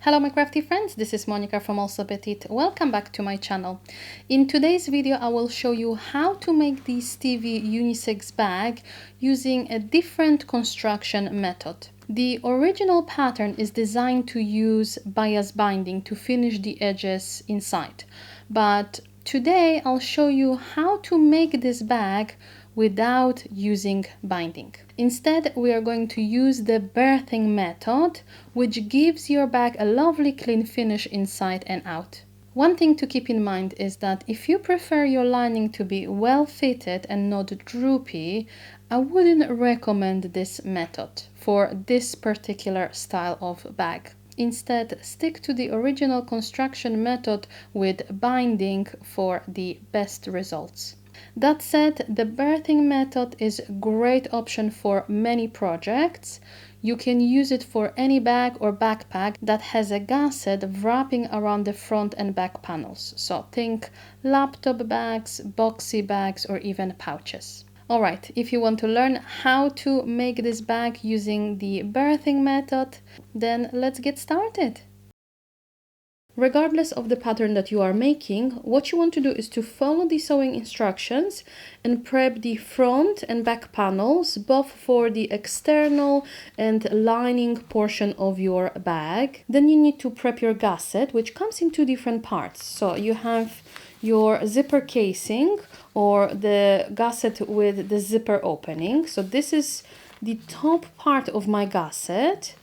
Hello my crafty friends, this is Monica from Allsewpetite. Welcome back to my channel. In today's video I will show you how to make the Stevie unisex bag using a different construction method. The original pattern is designed to use bias binding to finish the edges inside, but today I'll show you how to make this bag without using binding. Instead, we are going to use the birthing method, which gives your bag a lovely clean finish inside and out. One thing to keep in mind is that if you prefer your lining to be well fitted and not droopy, I wouldn't recommend this method for this particular style of bag. Instead, stick to the original construction method with binding for the best results. That said, the birthing method is a great option for many projects. You can use it for any bag or backpack that has a gusset wrapping around the front and back panels. So think laptop bags, boxy bags, or even pouches. Alright, if you want to learn how to make this bag using the birthing method, then let's get started. Regardless of the pattern that you are making, what you want to do is to follow the sewing instructions and prep the front and back panels, both for the external and lining portion of your bag. Then you need to prep your gusset, which comes in two different parts. So you have your zipper casing or the gusset with the zipper opening. So this is the top part of my gusset.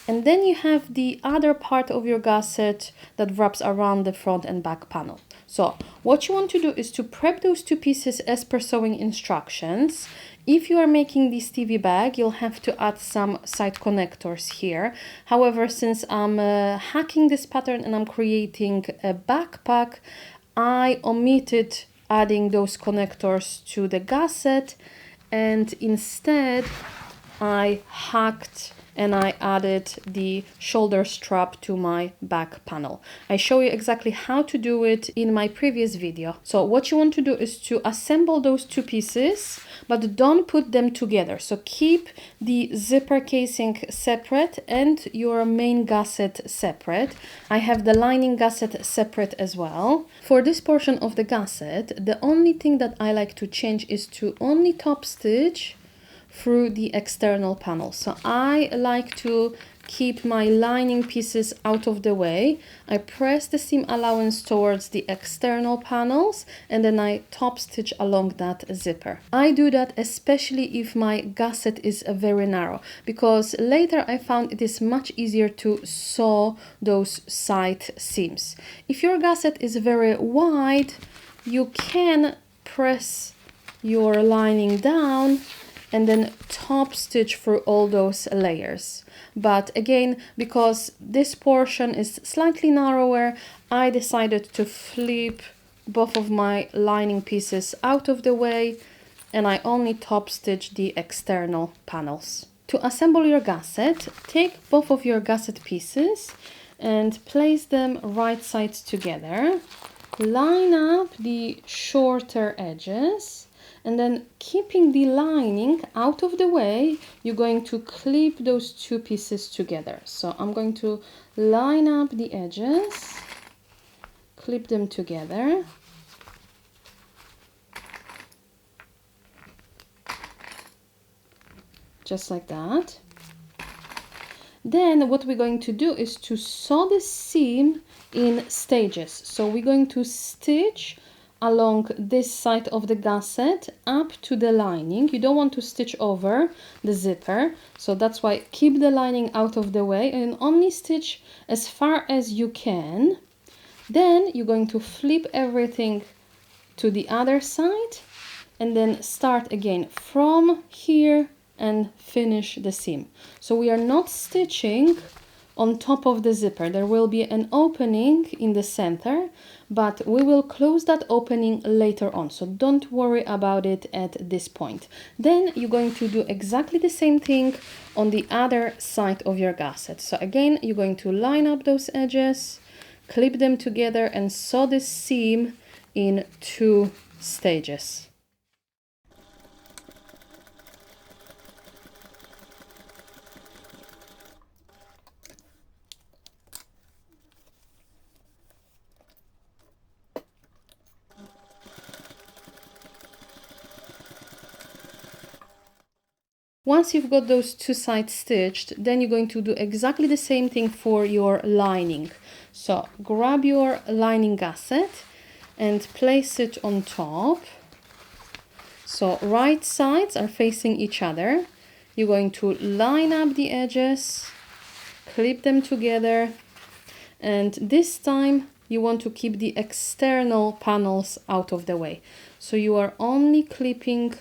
And then you have the other part of your gusset that wraps around the front and back panel. So what you want to do is to prep those two pieces as per sewing instructions. If you are making the Stevie bag, you'll have to add some side connectors here. However, since I'm hacking this pattern and I'm creating a backpack, I omitted adding those connectors to the gusset, and instead I hacked and I added the shoulder strap to my back panel. I show you exactly how to do it in my previous video. So what you want to do is to assemble those two pieces, but don't put them together. So keep the zipper casing separate and your main gusset separate. I have the lining gusset separate as well. For this portion of the gusset, the only thing that I like to change is to only top stitch through the external panel. So I like to keep my lining pieces out of the way. I press the seam allowance towards the external panels and then I top stitch along that zipper. I do that especially if my gusset is very narrow, because later I found it is much easier to sew those side seams. If your gusset is very wide, you can press your lining down and then top stitch through all those layers. But again, because this portion is slightly narrower, I decided to flip both of my lining pieces out of the way and I only top stitch the external panels. To assemble your gusset, take both of your gusset pieces and place them right sides together. Line up the shorter edges. And then keeping the lining out of the way, you're going to clip those two pieces together. So I'm going to line up the edges, clip them together. Just like that. Then what we're going to do is to sew the seam in stages. So we're going to stitch along this side of the gusset up to the lining. You don't want to stitch over the zipper, so that's why keep the lining out of the way and only stitch as far as you can. Then you're going to flip everything to the other side and then start again from here and finish the seam. So we are not stitching on top of the zipper. There will be an opening in the center, but we will close that opening later on, so don't worry about it at this point. Then you're going to do exactly the same thing on the other side of your gusset. So again, you're going to line up those edges, clip them together and sew this seam in two stages. Once you've got those two sides stitched, then you're going to do exactly the same thing for your lining. So grab your lining gusset and place it on top. So right sides are facing each other. You're going to line up the edges, clip them together, and this time you want to keep the external panels out of the way. So you are only clipping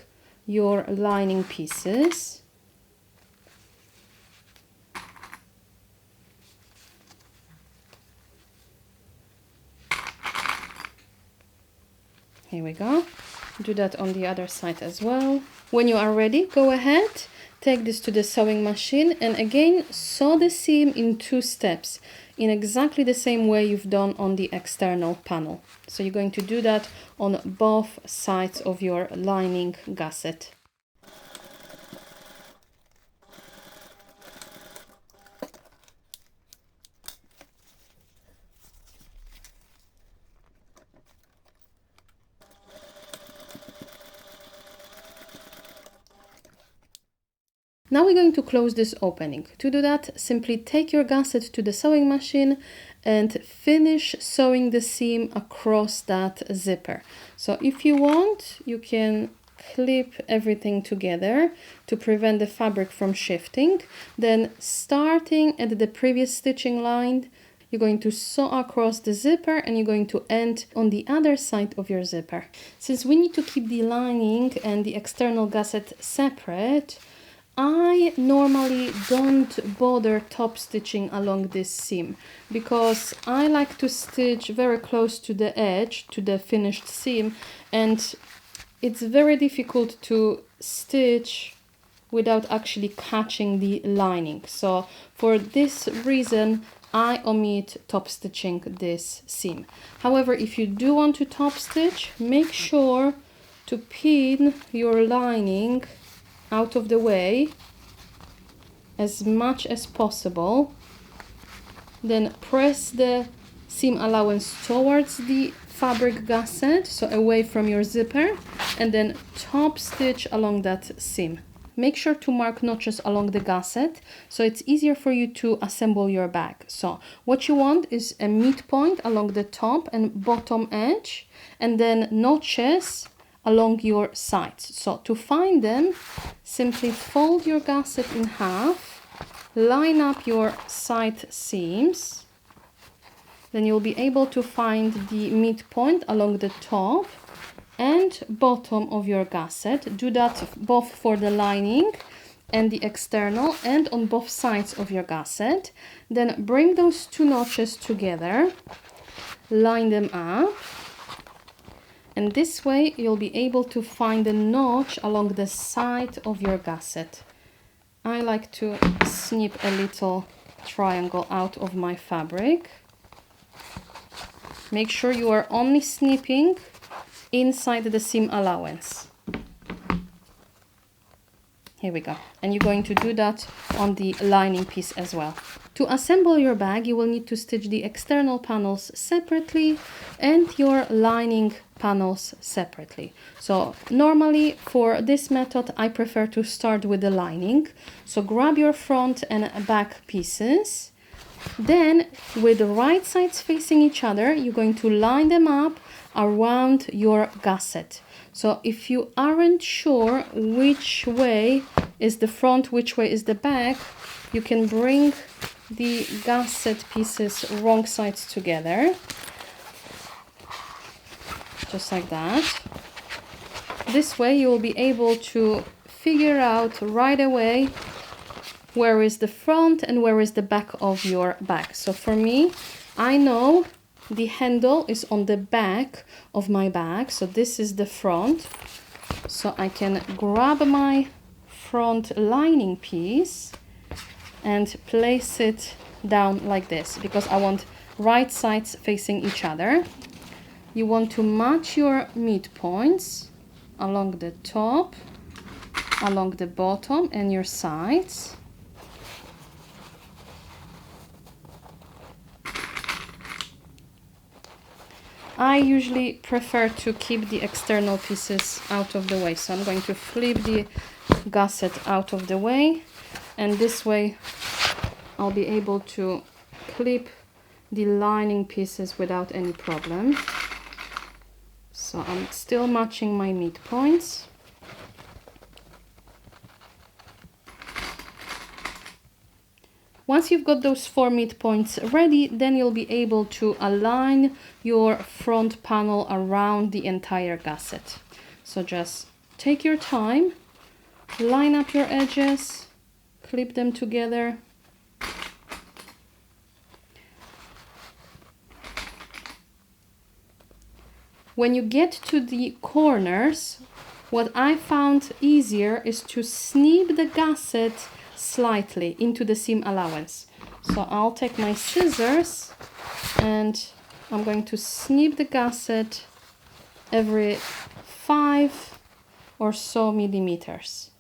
your lining pieces. Here we go. Do that on the other side as well. When you are ready, go ahead, take this to the sewing machine and again sew the seam in 2 steps in exactly the same way you've done on the external panel. So you're going to do that on both sides of your lining gusset. Now we're going to close this opening. To do that, simply take your gusset to the sewing machine and finish sewing the seam across that zipper. So if you want, you can clip everything together to prevent the fabric from shifting. Then starting at the previous stitching line, you're going to sew across the zipper and you're going to end on the other side of your zipper. Since we need to keep the lining and the external gusset separate, I normally don't bother top stitching along this seam because I like to stitch very close to the edge, to the finished seam, and it's very difficult to stitch without actually catching the lining. So for this reason, I omit top stitching this seam. However, if you do want to top stitch, make sure to pin your lining out of the way as much as possible. Then press the seam allowance towards the fabric gusset, so away from your zipper, and then top stitch along that seam. Make sure to mark notches along the gusset so it's easier for you to assemble your bag. So what you want is a midpoint along the top and bottom edge, and then notches along your sides. So to find them, simply fold your gusset in half, line up your side seams, then you'll be able to find the midpoint along the top and bottom of your gusset. Do that both for the lining and the external and on both sides of your gusset. Then bring those 2 notches together, line them up, and this way you'll be able to find a notch along the side of your gusset. I like to snip a little triangle out of my fabric. Make sure you are only snipping inside the seam allowance. Here we go. And you're going to do that on the lining piece as well. To assemble your bag, you will need to stitch the external panels separately and your lining panels separately. So normally for this method, I prefer to start with the lining. So grab your front and back pieces. Then with the right sides facing each other, you're going to line them up around your gusset. So if you aren't sure which way is the front, which way is the back, you can bring the gusset pieces wrong sides together, just like that. This way you will be able to figure out right away where is the front and where is the back of your bag. So for me, I know the handle is on the back of my bag, so this is the front. So I can grab my front lining piece and place it down like this because I want right sides facing each other. You want to match your midpoints along the top, along the bottom and your sides. I usually prefer to keep the external pieces out of the way, so I'm going to flip the gusset out of the way, and this way I'll be able to clip the lining pieces without any problem. So I'm still matching my midpoints. Once you've got those 4 midpoints ready, then you'll be able to align your front panel around the entire gusset. So just take your time, line up your edges, clip them together. When you get to the corners, what I found easier is to snip the gusset slightly into the seam allowance. So I'll take my scissors and I'm going to snip the gusset every 5 or so millimeters.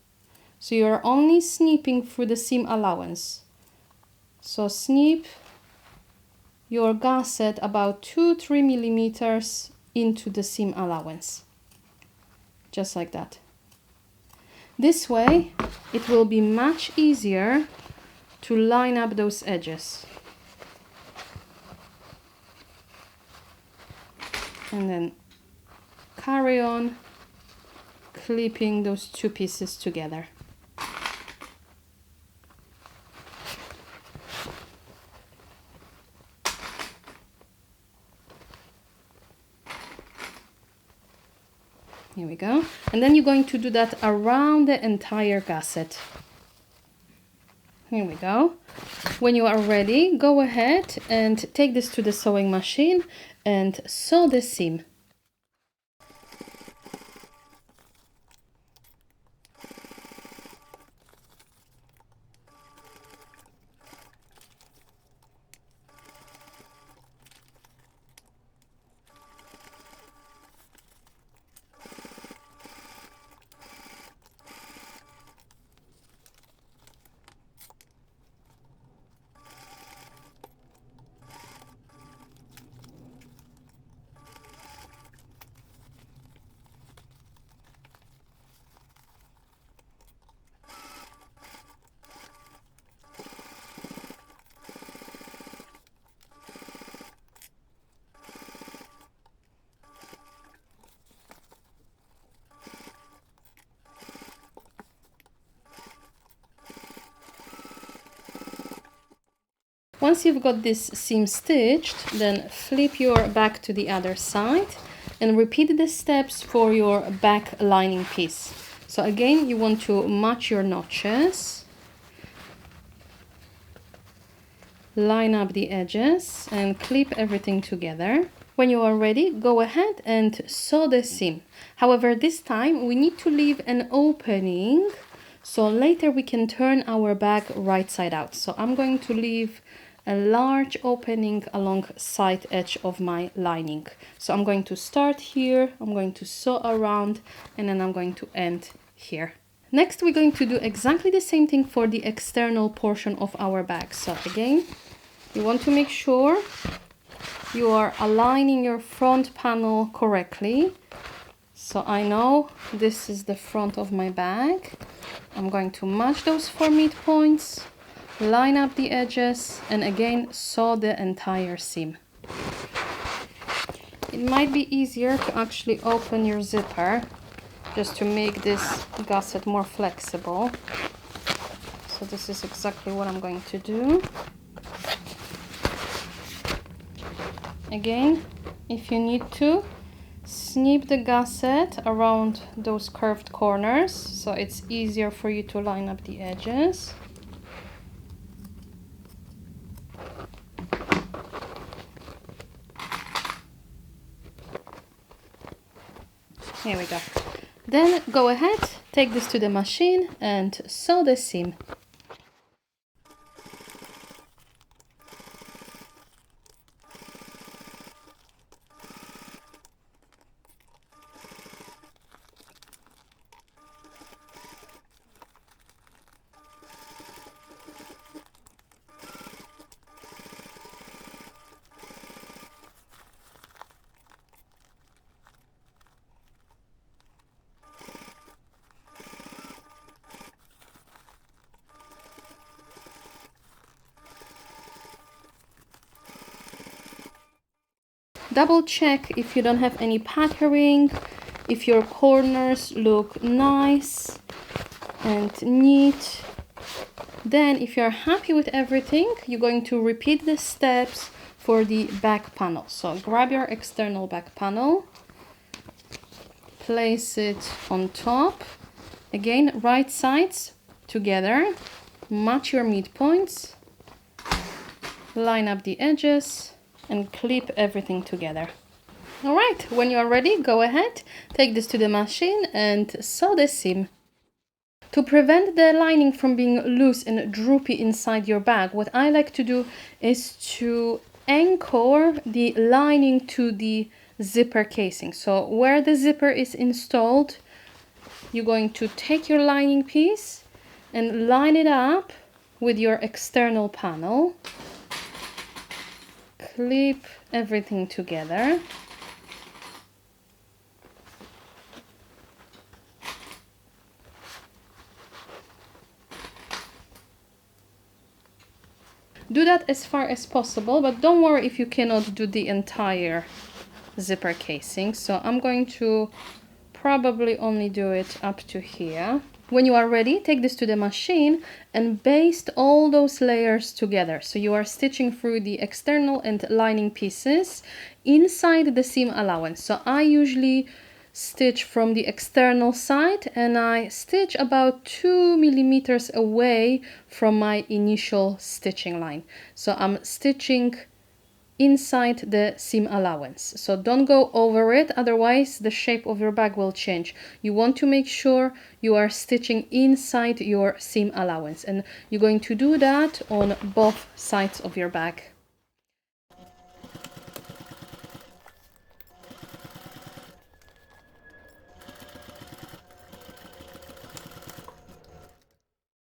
So you're only snipping through the seam allowance. So snip your gusset about 2-3 millimeters into the seam allowance, just like that. This way it will be much easier to line up those edges. And then carry on clipping those two pieces together. Here we go. And then you're going to do that around the entire gusset. Here we go. When you are ready, go ahead and take this to the sewing machine and sew the seam. Once you've got this seam stitched, then flip your back to the other side and repeat the steps for your back lining piece. So again, you want to match your notches, line up the edges and clip everything together. When you are ready, go ahead and sew the seam. However, this time we need to leave an opening so later we can turn our bag right side out. So I'm going to leave a large opening along side edge of my lining. So I'm going to start here, I'm going to sew around, and then I'm going to end here. Next, we're going to do exactly the same thing for the external portion of our bag. So again, you want to make sure you are aligning your front panel correctly. So I know this is the front of my bag. I'm going to match those 4 midpoints, line up the edges, and again sew the entire seam. It might be easier to actually open your zipper just to make this gusset more flexible. So this is exactly what I'm going to do. Again, if you need to, snip the gusset around those curved corners so it's easier for you to line up the edges. Here we go. Then go ahead, take this to the machine and sew the seam. Double check if you don't have any puckering, if your corners look nice and neat. Then if you're happy with everything, you're going to repeat the steps for the back panel. So grab your external back panel, place it on top. Again, right sides together, match your midpoints, line up the edges and clip everything together. All right, when you are ready, go ahead, take this to the machine and sew the seam. To prevent the lining from being loose and droopy inside your bag, what I like to do is to anchor the lining to the zipper casing. So where the zipper is installed, you're going to take your lining piece and line it up with your external panel. Clip everything together. Do that as far as possible, but don't worry if you cannot do the entire zipper casing. So I'm going to probably only do it up to here. When you are ready, take this to the machine and baste all those layers together. So you are stitching through the external and lining pieces inside the seam allowance. So I usually stitch from the external side and I stitch about 2 millimeters away from my initial stitching line. So I'm stitching inside the seam allowance. So don't go over it, otherwise the shape of your bag will change. You want to make sure you are stitching inside your seam allowance, and you're going to do that on both sides of your bag.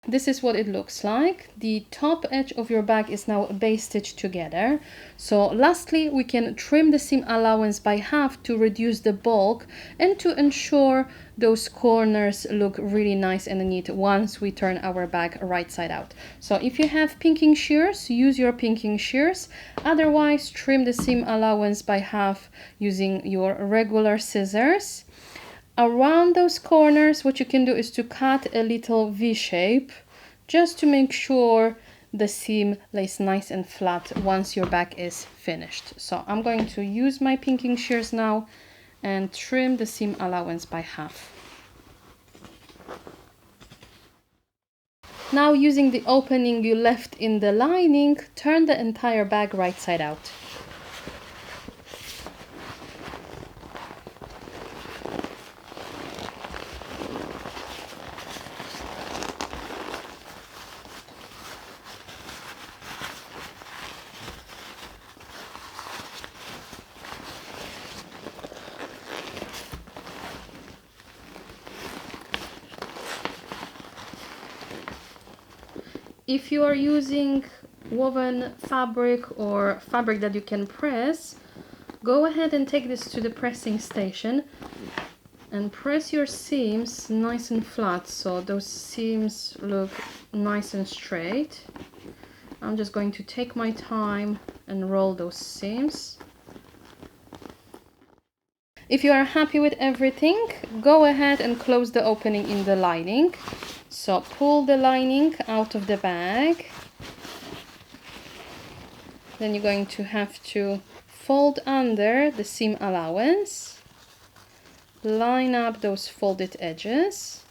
This is what it looks like. The top edge of your bag is now base stitched together. So lastly, we can trim the seam allowance by half to reduce the bulk and to ensure those corners look really nice and neat once we turn our bag right side out. So if you have pinking shears, use your pinking shears. Otherwise, trim the seam allowance by half using your regular scissors. Around those corners, what you can do is to cut a little V shape just to make sure the seam lays nice and flat once your bag is finished. So I'm going to use my pinking shears now and trim the seam allowance by half. Now, using the opening you left in the lining, turn the entire bag right side out. If you are using woven fabric or fabric that you can press, go ahead and take this to the pressing station and press your seams nice and flat so those seams look nice and straight. I'm just going to take my time and roll those seams. If you are happy with everything, go ahead and close the opening in the lining. So pull the lining out of the bag. Then you're going to have to fold under the seam allowance. Line up those folded edges.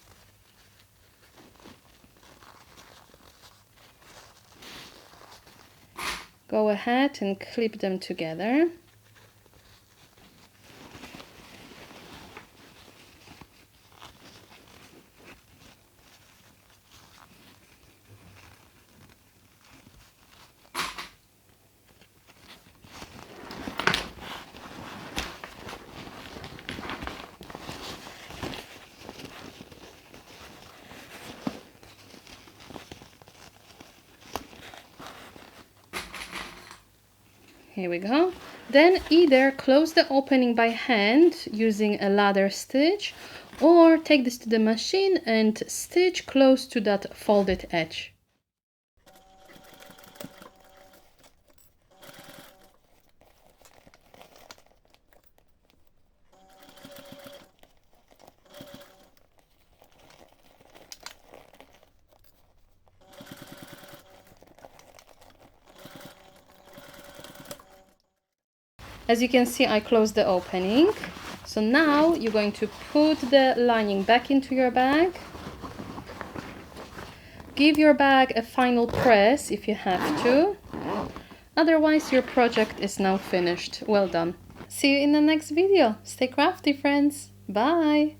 Go ahead and clip them together. Here we go. Then either close the opening by hand using a ladder stitch, or take this to the machine and stitch close to that folded edge. As you can see, I closed the opening. So now you're going to put the lining back into your bag. Give your bag a final press if you have to. Otherwise, your project is now finished. Well done. See you in the next video. Stay crafty, friends. Bye.